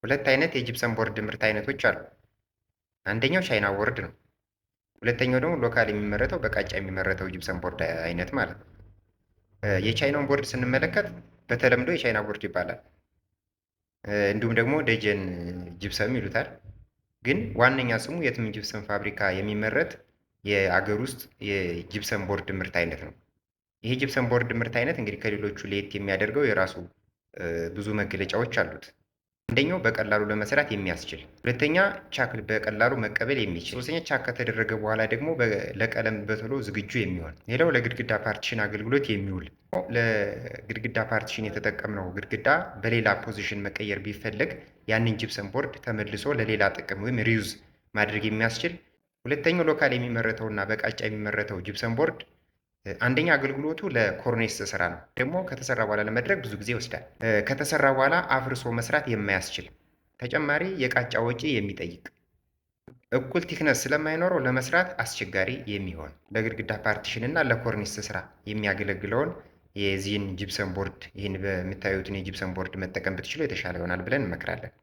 ሁለት አይነት የጂፕሰም ቦርድ ምርት አይነቶች አሉ። አንደኛው ቻይና ቦርድ ነው። ሁለተኛው ደግሞ ሎካል የሚመረተው በቃጫ የሚመረተው ጂፕሰም ቦርድ አይነት ማለት ነው። የቻይናውን ቦርድ ስንመለከት በተለምዶ የቻይና ቦርድ ይባላል። እንዲሁም ደግሞ ደጀን ጂፕሰም ይሉታል። ግን ዋነኛ ስሙ የትም ጂፕሰም ፋብሪካ የሚመረት የአገር ውስጥ የጂፕሰም ቦርድ ምርት አይነት ነው። ይሄ ጂፕሰም ቦርድ ምርት አይነት እንግዲህ ከሌሎቹ ለየት የሚያደርገው የራሱ ብዙ መገለጫዎች አሉት። አንደኛው በቀላሉ ለመስራት የሚያስችል፣ ሁለተኛ ቻክ በቀላሉ መቀበል የሚችል፣ ሶስተኛ ቻክ ከተደረገ በኋላ ደግሞ ለቀለም በቶሎ ዝግጁ የሚሆን፣ ሌላው ለግድግዳ ፓርቲሽን አገልግሎት የሚውል። ለግድግዳ ፓርቲሽን የተጠቀምነው ግድግዳ በሌላ ፖዚሽን መቀየር ቢፈለግ ያንን ጂፕሰም ቦርድ ተመልሶ ለሌላ ጥቅም ወይም ሪዩዝ ማድረግ የሚያስችል። ሁለተኛው ሎካል የሚመረተውና በቃጫ የሚመረተው ጂፕሰም ቦርድ አንደኛ አገልግሎቱ ለኮርኔስ ስራ ነው። ደግሞ ከተሰራ በኋላ ለመድረግ ብዙ ጊዜ ይወስዳል። ከተሰራ በኋላ አፍርሶ መስራት የማያስችል፣ ተጨማሪ የቃጫ ወጪ የሚጠይቅ፣ እኩል ቲክነስ ስለማይኖረው ለመስራት አስቸጋሪ የሚሆን፣ ለግድግዳ ፓርቲሽን እና ለኮርኒስ ስራ የሚያገለግለውን የዚህን ጂፕሰም ቦርድ ይህን በምታዩትን የጂፕሰም ቦርድ መጠቀም ብትችሉ የተሻለ ይሆናል ብለን እንመክራለን።